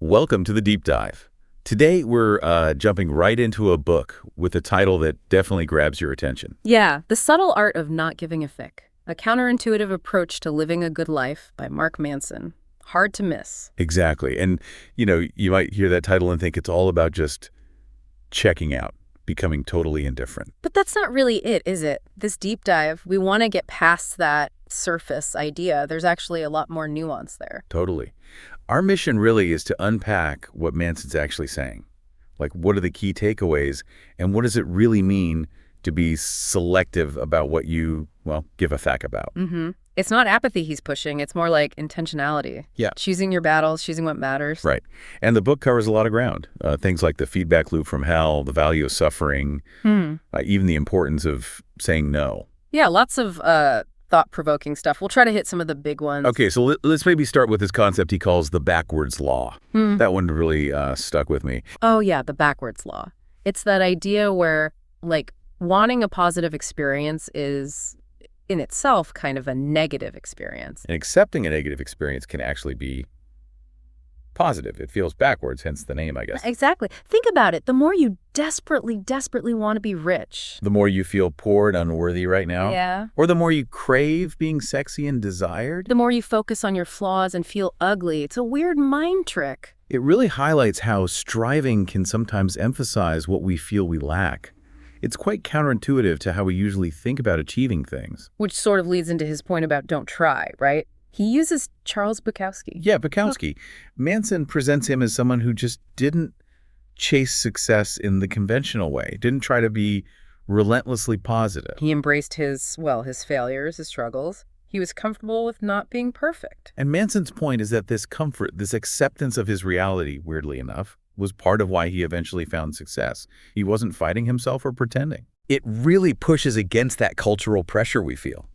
Welcome to the Deep Dive. Today, we're jumping right into a book with a title that definitely grabs your attention. Yeah, The Subtle Art of Not Giving a Fick, a counterintuitive approach to living a good life by Mark Manson. Hard to miss. Exactly. And, you might hear that title and think it's all about just checking out, becoming totally indifferent. But that's not really it, is it? This deep dive, we want to get past that surface idea. There's actually a lot more nuance there. Totally. Our mission really is to unpack what Manson's actually saying. Like, what are the key takeaways, and what does it really mean to be selective about what you, give a feck about? It's not apathy he's pushing. It's more like intentionality. Yeah. Choosing your battles, choosing what matters. Right. And the book covers a lot of ground. Things like the feedback loop from hell, the value of suffering, even the importance of saying no. Yeah, lots of thought-provoking stuff. We'll try to hit some of the big ones. Okay, so let's maybe start with this concept he calls the backwards law. That one really stuck with me. Oh, yeah, the backwards law. It's that idea where, wanting a positive experience is, in itself, kind of a negative experience. And accepting a negative experience can actually be positive. It feels backwards, hence the name, I guess. Exactly. Think about it. The more you desperately want to be rich. The more you feel poor and unworthy right now. Yeah. Or the more you crave being sexy and desired. The more you focus on your flaws and feel ugly. It's a weird mind trick. It really highlights how striving can sometimes emphasize what we feel we lack. It's quite counterintuitive to how we usually think about achieving things. Which sort of leads into his point about don't try, right? He uses Charles Bukowski. Yeah, Bukowski. Manson presents him as someone who just didn't chase success in the conventional way, didn't try to be relentlessly positive. He embraced his failures, his struggles. He was comfortable with not being perfect. And Manson's point is that this comfort, this acceptance of his reality, weirdly enough, was part of why he eventually found success. He wasn't fighting himself or pretending. It really pushes against that cultural pressure we feel.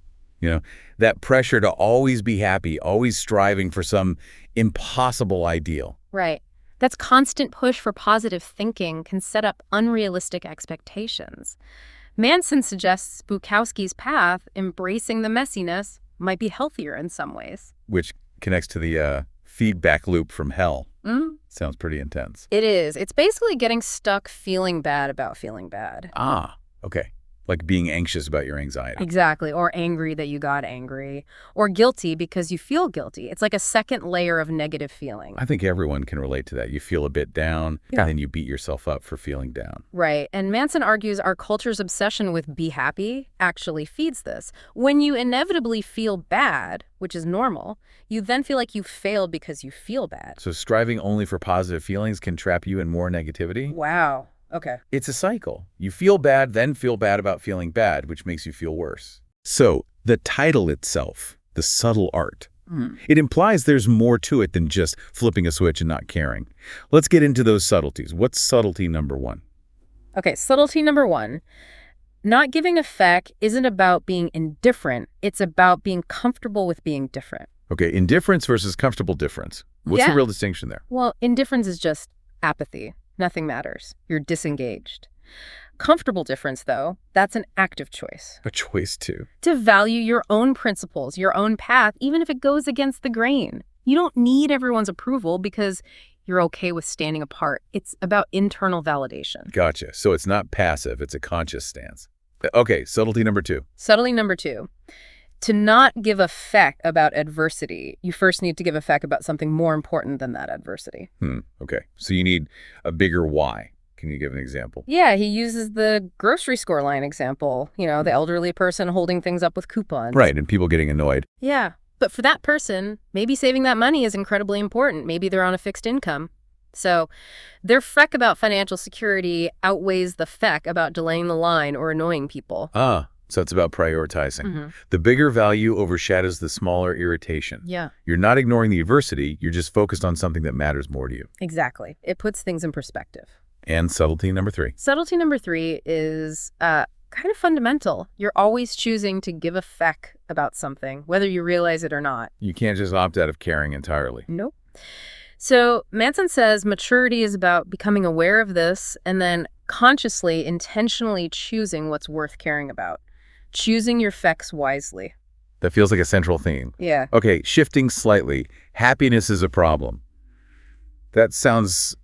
That pressure to always be happy, always striving for some impossible ideal. Right. That's constant push for positive thinking can set up unrealistic expectations. Manson suggests Bukowski's path, embracing the messiness, might be healthier in some ways. Which connects to the feedback loop from hell. Sounds pretty intense. It is. It's basically getting stuck feeling bad about feeling bad. Ah, okay. Like being anxious about your anxiety. Exactly. Or angry that you got angry. Or guilty because you feel guilty. It's like a second layer of negative feeling. I think everyone can relate to that. You feel a bit down, and then you beat yourself up for feeling down. Right. And Manson argues our culture's obsession with be happy actually feeds this. When you inevitably feel bad, which is normal, you then feel like you failed because you feel bad. So striving only for positive feelings can trap you in more negativity? Wow. Okay. It's a cycle. You feel bad, then feel bad about feeling bad, which makes you feel worse. So the title itself, The Subtle Art, it implies there's more to it than just flipping a switch and not caring. Let's get into those subtleties. What's subtlety number one? Okay, subtlety number one. Not giving a feck isn't about being indifferent. It's about being comfortable with being different. Okay, indifference versus comfortable difference. What's the real distinction there? Well, indifference is just apathy. Nothing matters. You're disengaged. Comfortable difference, though, that's an active choice. A choice, too. To value your own principles, your own path, even if it goes against the grain. You don't need everyone's approval because you're okay with standing apart. It's about internal validation. Gotcha. So it's not passive, it's a conscious stance. Okay, subtlety number two. Subtlety number two. To not give a feck about adversity, you first need to give a feck about something more important than that adversity. Okay. So you need a bigger why. Can you give an example? Yeah, he uses the grocery store line example. The elderly person holding things up with coupons. Right, and people getting annoyed. Yeah, but for that person, maybe saving that money is incredibly important. Maybe they're on a fixed income. So their feck about financial security outweighs the feck about delaying the line or annoying people. So it's about prioritizing. The bigger value overshadows the smaller irritation. Yeah. You're not ignoring the adversity, you're just focused on something that matters more to you. Exactly. It puts things in perspective. And subtlety number three. Subtlety number three is kind of fundamental. You're always choosing to give a feck about something, whether you realize it or not. You can't just opt out of caring entirely. Nope. So Manson says maturity is about becoming aware of this and then consciously, intentionally choosing what's worth caring about. Choosing your fecks wisely. That feels like a central theme. Yeah. Okay, shifting slightly. Happiness is a problem. That sounds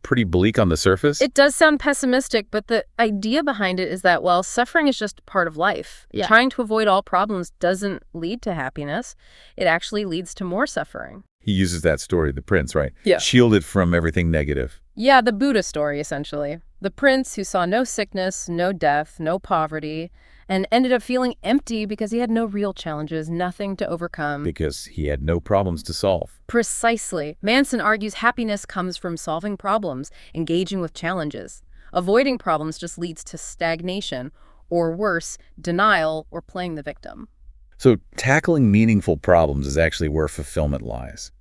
pretty bleak on the surface. It does sound pessimistic, but the idea behind it is that, well, suffering is just part of life. Yeah. Trying to avoid all problems doesn't lead to happiness. It actually leads to more suffering. He uses that story, the prince, right? Yeah. Shielded from everything negative. Yeah, the Buddha story, essentially. The prince who saw no sickness, no death, no poverty, and ended up feeling empty because he had no real challenges, nothing to overcome. Because he had no problems to solve. Precisely. Manson argues happiness comes from solving problems, engaging with challenges. Avoiding problems just leads to stagnation, or worse, denial or playing the victim. So tackling meaningful problems is actually where fulfillment lies.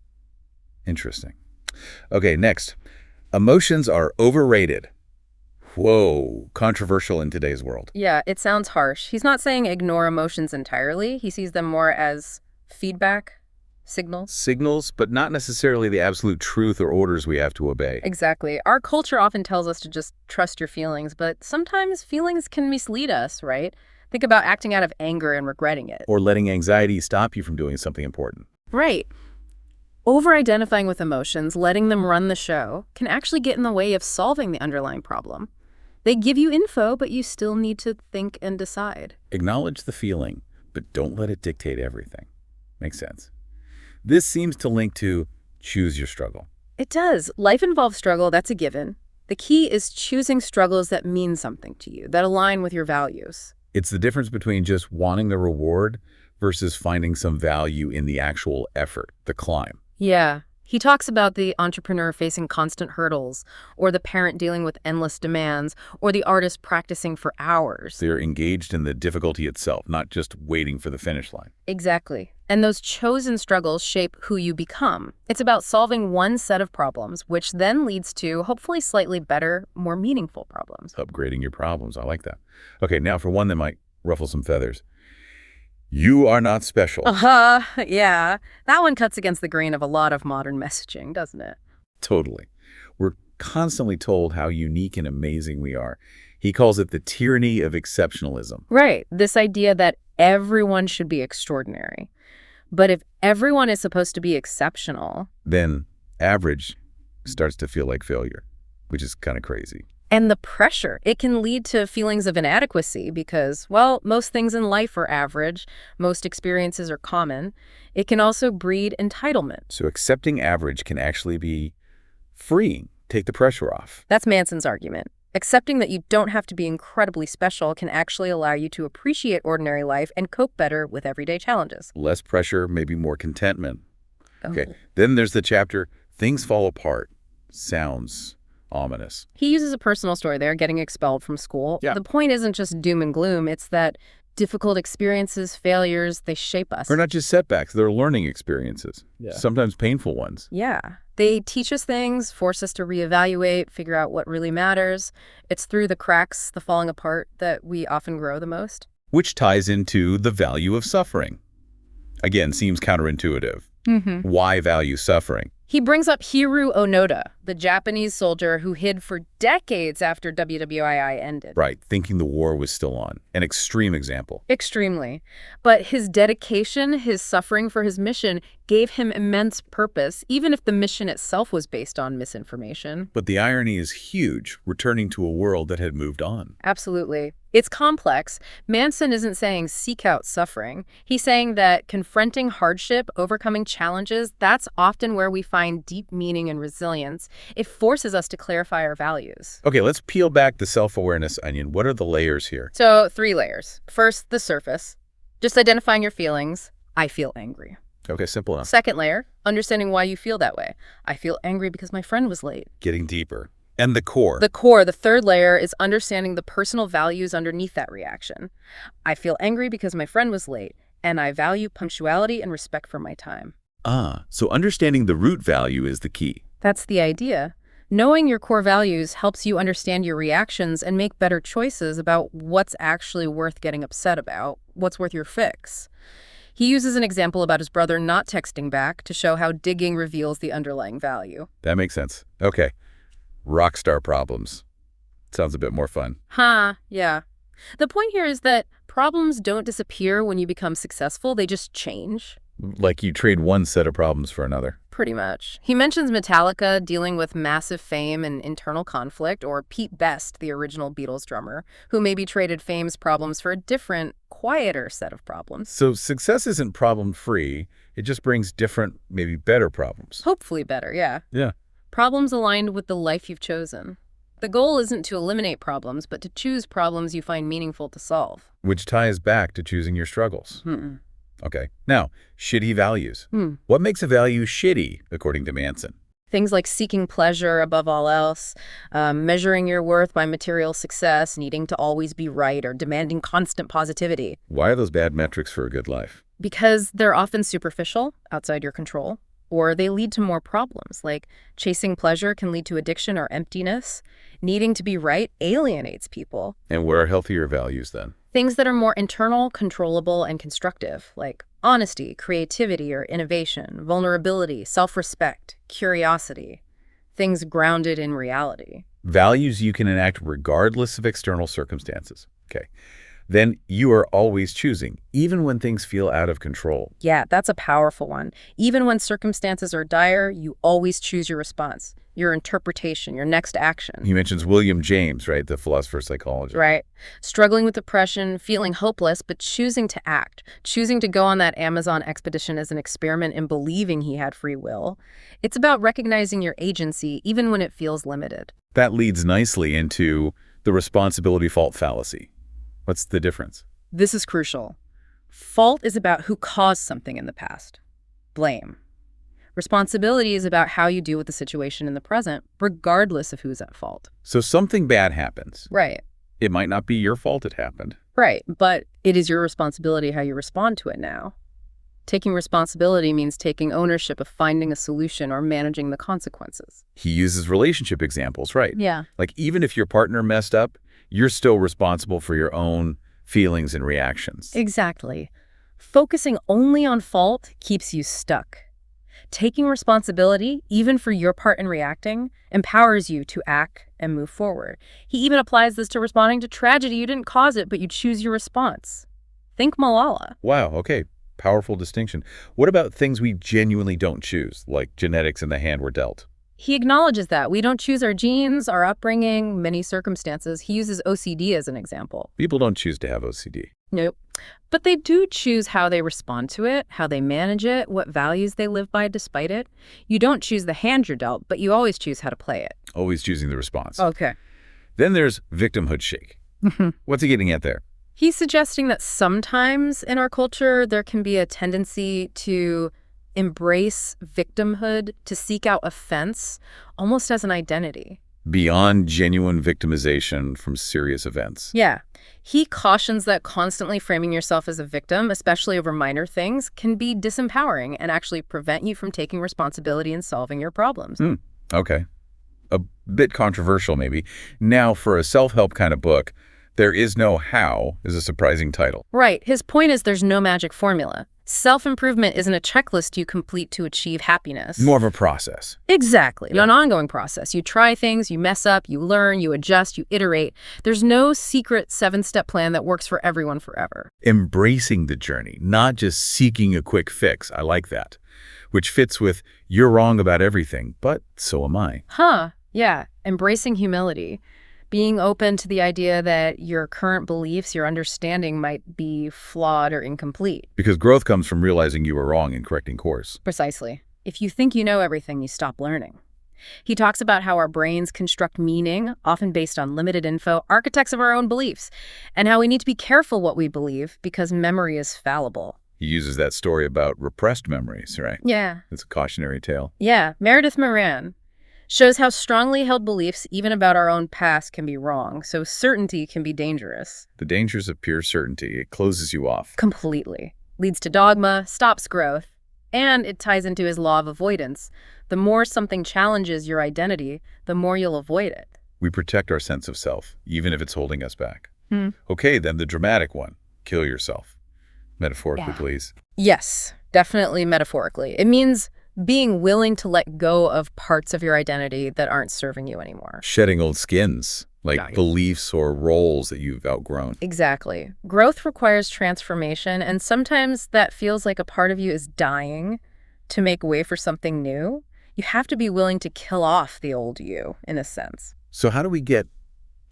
Interesting. Okay, next. Emotions are overrated. Whoa, controversial in today's world. Yeah, it sounds harsh. He's not saying ignore emotions entirely. He sees them more as feedback, signals. Signals, but not necessarily the absolute truth or orders we have to obey. Exactly. Our culture often tells us to just trust your feelings, but sometimes feelings can mislead us, right? Think about acting out of anger and regretting it. Or letting anxiety stop you from doing something important. Right. Over-identifying with emotions, letting them run the show, can actually get in the way of solving the underlying problem. They give you info, but you still need to think and decide. Acknowledge the feeling, but don't let it dictate everything. Makes sense. This seems to link to choose your struggle. It does. Life involves struggle, that's a given. The key is choosing struggles that mean something to you, that align with your values. It's the difference between just wanting the reward versus finding some value in the actual effort, the climb. Yeah. He talks about the entrepreneur facing constant hurdles, or the parent dealing with endless demands, or the artist practicing for hours. They're engaged in the difficulty itself, not just waiting for the finish line. Exactly. And those chosen struggles shape who you become. It's about solving one set of problems, which then leads to hopefully slightly better, more meaningful problems. Upgrading your problems. I like that. Okay, now for one that might ruffle some feathers. You are not special. Yeah. That one cuts against the grain of a lot of modern messaging, doesn't it? Totally. We're constantly told how unique and amazing we are. He calls it the tyranny of exceptionalism. Right. This idea that everyone should be extraordinary. But if everyone is supposed to be exceptional... Then average starts to feel like failure, which is kind of crazy. And the pressure, it can lead to feelings of inadequacy because, well, most things in life are average, most experiences are common. It can also breed entitlement. So accepting average can actually be freeing, take the pressure off. That's Manson's argument. Accepting that you don't have to be incredibly special can actually allow you to appreciate ordinary life and cope better with everyday challenges. Less pressure, maybe more contentment. Oh. Okay, then there's the chapter, Things Fall Apart. Sounds ominous. He uses a personal story there, getting expelled from school. Yeah. The point isn't just doom and gloom, it's that difficult experiences, failures, they shape us. Or not just setbacks, they're learning experiences. Yeah. Sometimes painful ones. Yeah. They teach us things, force us to reevaluate, figure out what really matters. It's through the cracks, the falling apart, that we often grow the most. Which ties into the value of suffering. Again, seems counterintuitive. Why value suffering? He brings up Hiru Onoda, the Japanese soldier who hid for decades after WWII ended. Right, thinking the war was still on. An extreme example. Extremely. But his dedication, his suffering for his mission, gave him immense purpose, even if the mission itself was based on misinformation. But the irony is huge, returning to a world that had moved on. Absolutely. It's complex. Manson isn't saying seek out suffering. He's saying that confronting hardship, overcoming challenges, that's often where we find deep meaning and resilience. It forces us to clarify our values. Okay, let's peel back the self-awareness onion. What are the layers here? So 3 layers. First, the surface. Just identifying your feelings. I feel angry. Okay, simple enough. Second layer, understanding why you feel that way. I feel angry because my friend was late. Getting deeper. And the core. The core, the third layer, is understanding the personal values underneath that reaction. I feel angry because my friend was late, and I value punctuality and respect for my time. So understanding the root value is the key. That's the idea. Knowing your core values helps you understand your reactions and make better choices about what's actually worth getting upset about, what's worth your fix. He uses an example about his brother not texting back to show how digging reveals the underlying value. That makes sense. Okay. Rockstar problems. Sounds a bit more fun. Yeah. The point here is that problems don't disappear when you become successful, they just change. Like you trade one set of problems for another. pretty much. He mentions Metallica dealing with massive fame and internal conflict, or Pete Best, the original Beatles drummer, who maybe traded fame's problems for a different, quieter set of problems. So success isn't problem-free. It just brings different, maybe better problems. Hopefully better, yeah. Yeah. Problems aligned with the life you've chosen. The goal isn't to eliminate problems, but to choose problems you find meaningful to solve. Which ties back to choosing your struggles. Okay. Now, shitty values. What makes a value shitty, according to Manson? Things like seeking pleasure above all else, measuring your worth by material success, needing to always be right, or demanding constant positivity. Why are those bad metrics for a good life? Because they're often superficial, outside your control, or they lead to more problems, like chasing pleasure can lead to addiction or emptiness. Needing to be right alienates people. And what are healthier values then? Things that are more internal, controllable, and constructive, like honesty, creativity or innovation, vulnerability, self-respect, curiosity. Things grounded in reality. Values you can enact regardless of external circumstances. Okay. Then you are always choosing, even when things feel out of control. Yeah, that's a powerful one. Even when circumstances are dire, you always choose your response, your interpretation, your next action. He mentions William James, right, the philosopher psychologist. Right. Struggling with depression, feeling hopeless, but choosing to act, choosing to go on that Amazon expedition as an experiment and believing he had free will. It's about recognizing your agency, even when it feels limited. That leads nicely into the responsibility fault fallacy. What's the difference? This is crucial. Fault is about who caused something in the past. Blame. Responsibility is about how you deal with the situation in the present, regardless of who's at fault. So something bad happens. Right. It might not be your fault it happened. Right, but it is your responsibility how you respond to it now. Taking responsibility means taking ownership of finding a solution or managing the consequences. He uses relationship examples, right? Yeah. Like even if your partner messed up, you're still responsible for your own feelings and reactions. Exactly. Focusing only on fault keeps you stuck. Taking responsibility, even for your part in reacting, empowers you to act and move forward. He even applies this to responding to tragedy. You didn't cause it, but you choose your response. Think Malala. Wow, okay. Powerful distinction. What about things we genuinely don't choose, like genetics and the hand we're dealt? He acknowledges that. We don't choose our genes, our upbringing, many circumstances. He uses OCD as an example. People don't choose to have OCD. Nope. But they do choose how they respond to it, how they manage it, what values they live by despite it. You don't choose the hand you're dealt, but you always choose how to play it. Always choosing the response. Okay. Then there's victimhood shake. What's he getting at there? He's suggesting that sometimes in our culture, there can be a tendency to embrace victimhood, to seek out offense, almost as an identity. Beyond genuine victimization from serious events. Yeah. He cautions that constantly framing yourself as a victim, especially over minor things, can be disempowering and actually prevent you from taking responsibility and solving your problems. Okay. A bit controversial, maybe. Now, for a self-help kind of book, There Is No How is a surprising title. Right. His point is there's no magic formula. Self-improvement isn't a checklist you complete to achieve happiness. More of a process. Exactly. An ongoing process. You try things, you mess up, you learn, you adjust, you iterate. There's no secret 7-step plan that works for everyone forever. Embracing the journey, not just seeking a quick fix. I like that. Which fits with, you're wrong about everything, but so am I. Yeah. Embracing humility. Being open to the idea that your current beliefs, your understanding might be flawed or incomplete. Because growth comes from realizing you were wrong and correcting course. Precisely. If you think you know everything, you stop learning. He talks about how our brains construct meaning, often based on limited info, architects of our own beliefs, and how we need to be careful what we believe because memory is fallible. He uses that story about repressed memories, right? Yeah. It's a cautionary tale. Yeah. Meredith Moran shows how strongly held beliefs, even about our own past, can be wrong, so certainty can be dangerous. The dangers of pure certainty. It closes you off. Completely. Leads to dogma, stops growth, and it ties into his law of avoidance. The more something challenges your identity, the more you'll avoid it. We protect our sense of self, even if it's holding us back. Okay, then the dramatic one. Kill yourself. Metaphorically, please. Yes, definitely metaphorically. It means being willing to let go of parts of your identity that aren't serving you anymore. Shedding old skins, like beliefs or roles that you've outgrown. Exactly. Growth requires transformation, and sometimes that feels like a part of you is dying. to make way for something new, you have to be willing to kill off the old you, in a sense. So how do we get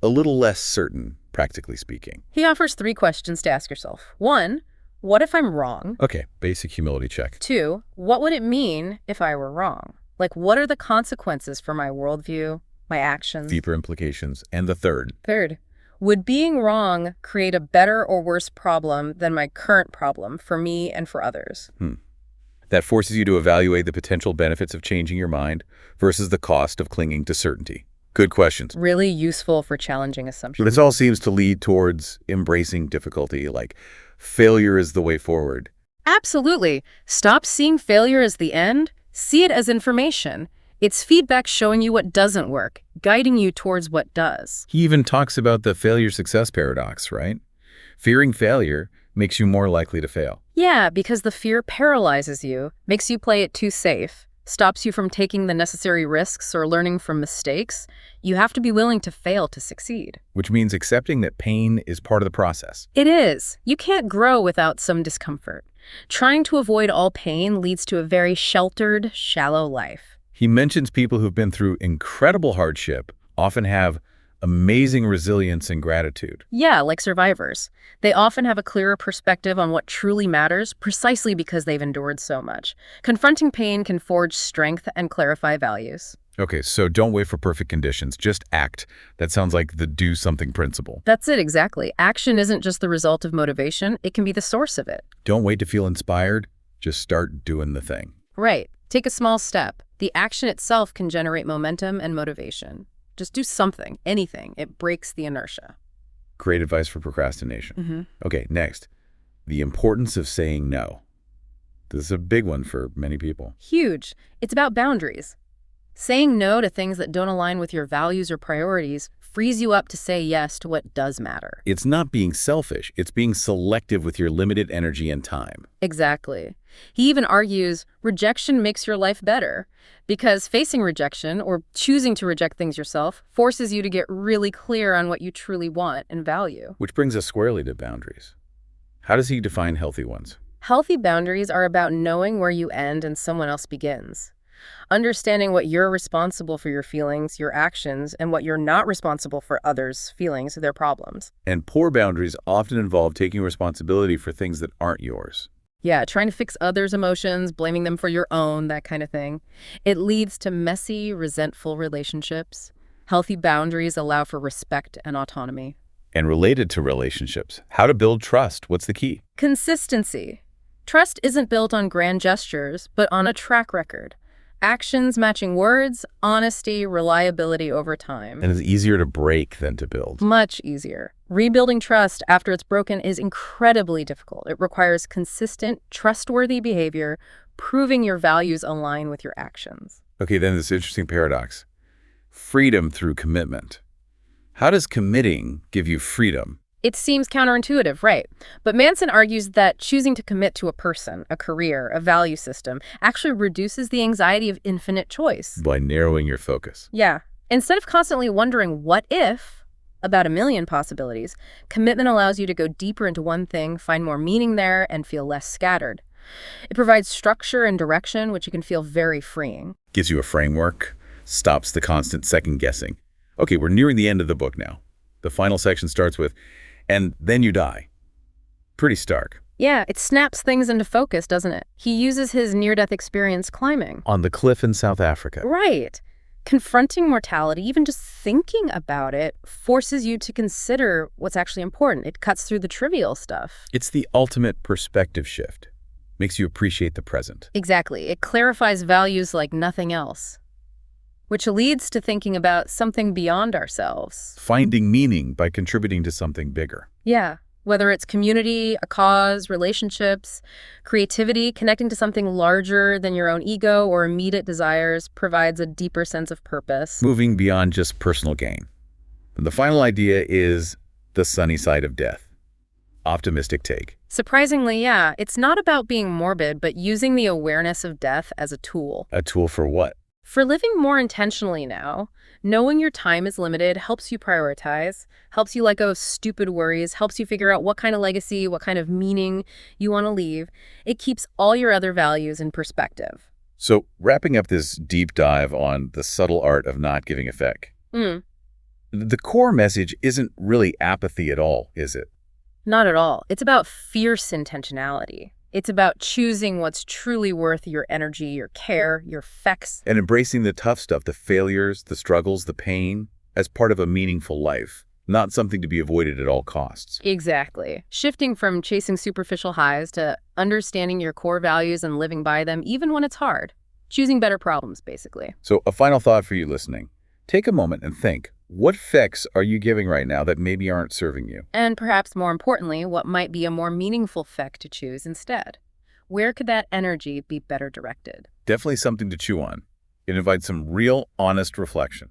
a little less certain, practically speaking? He offers 3 questions to ask yourself. 1, what if I'm wrong? Okay, basic humility check. 2, what would it mean if I were wrong? Like, what are the consequences for my worldview, my actions? Deeper implications. And the third. 3, would being wrong create a better or worse problem than my current problem for me and for others? That forces you to evaluate the potential benefits of changing your mind versus the cost of clinging to certainty. Good questions. Really useful for challenging assumptions. This all seems to lead towards embracing difficulty, like failure is the way forward. Absolutely. Stop seeing failure as the end. See it as information. It's feedback showing you what doesn't work, guiding you towards what does. He even talks about the failure-success paradox, right? Fearing failure makes you more likely to fail. Yeah, because the fear paralyzes you, makes you play it too safe, stops you from taking the necessary risks or learning from mistakes. You have to be willing to fail to succeed. Which means accepting that pain is part of the process. It is. You can't grow without some discomfort. Trying to avoid all pain leads to a very sheltered, shallow life. He mentions people who've been through incredible hardship often have amazing resilience and gratitude. Yeah, like survivors. They often have a clearer perspective on what truly matters precisely because they've endured so much. Confronting pain can forge strength and clarify values. Okay, so don't wait for perfect conditions. Just act. That sounds like the do something principle. That's it, exactly. Action isn't just the result of motivation, it can be the source of it. Don't wait to feel inspired. Just start doing the thing. Right. Take a small step. The action itself can generate momentum and motivation. Just do something, anything. It breaks the inertia. Great advice for procrastination. Okay, next. The importance of saying no. This is a big one for many people. Huge. It's about boundaries. Saying no to things that don't align with your values or priorities frees you up to say yes to what does matter. It's not being selfish. It's being selective with your limited energy and time. Exactly. He even argues rejection makes your life better because facing rejection or choosing to reject things yourself forces you to get really clear on what you truly want and value. Which brings us squarely to boundaries. How does he define healthy ones? Healthy boundaries are about knowing where you end and someone else begins. Understanding what you're responsible for your feelings, your actions, and what you're not responsible for others' feelings, their problems. And poor boundaries often involve taking responsibility for things that aren't yours. Yeah, trying to fix others' emotions, blaming them for your own, that kind of thing. It leads to messy, resentful relationships. Healthy boundaries allow for respect and autonomy. And related to relationships, how to build trust. What's the key? Consistency. Trust isn't built on grand gestures, but on a track record. Actions matching words, honesty, reliability over time. And it's easier to break than to build. Much easier. Rebuilding trust after it's broken is incredibly difficult. It requires consistent, trustworthy behavior, proving your values align with your actions. Okay, then this interesting paradox. Freedom through commitment. How does committing give you freedom? It seems counterintuitive, right? But Manson argues that choosing to commit to a person, a career, a value system actually reduces the anxiety of infinite choice. By narrowing your focus. Yeah. Instead of constantly wondering what if about a million possibilities, commitment allows you to go deeper into one thing, find more meaning there, and feel less scattered. It provides structure and direction, which can feel very freeing. Gives you a framework, stops the constant second guessing. Okay, we're nearing the end of the book now. The final section starts with, and then you die. Pretty stark. Yeah, it snaps things into focus, doesn't it? He uses his near-death experience climbing. On the cliff in South Africa. Right. Confronting mortality, even just thinking about it, forces you to consider what's actually important. It cuts through the trivial stuff. It's the ultimate perspective shift. Makes you appreciate the present. Exactly. It clarifies values like nothing else, which leads to thinking about something beyond ourselves. Finding meaning by contributing to something bigger. Yeah. Whether it's community, a cause, relationships, creativity, connecting to something larger than your own ego or immediate desires provides a deeper sense of purpose. Moving beyond just personal gain. And the final idea is the sunny side of death. Optimistic take. Surprisingly, yeah, it's not about being morbid, but using the awareness of death as a tool. A tool for what? For living more intentionally now, knowing your time is limited helps you prioritize, helps you let go of stupid worries, helps you figure out what kind of legacy, what kind of meaning you want to leave. It keeps all your other values in perspective. So, wrapping up this deep dive on the subtle art of not giving a feck, Mm, the core message isn't really apathy at all, is it? Not at all. It's about fierce intentionality. It's about choosing what's truly worth your energy, your care, your fecks. And embracing the tough stuff, the failures, the struggles, the pain, as part of a meaningful life, not something to be avoided at all costs. Exactly. Shifting from chasing superficial highs to understanding your core values and living by them, even when it's hard. Choosing better problems, basically. So, a final thought for you listening. Take a moment and think, what fecks are you giving right now that maybe aren't serving you? And perhaps more importantly, what might be a more meaningful feck to choose instead? Where could that energy be better directed? Definitely something to chew on. It invites some real, honest reflection.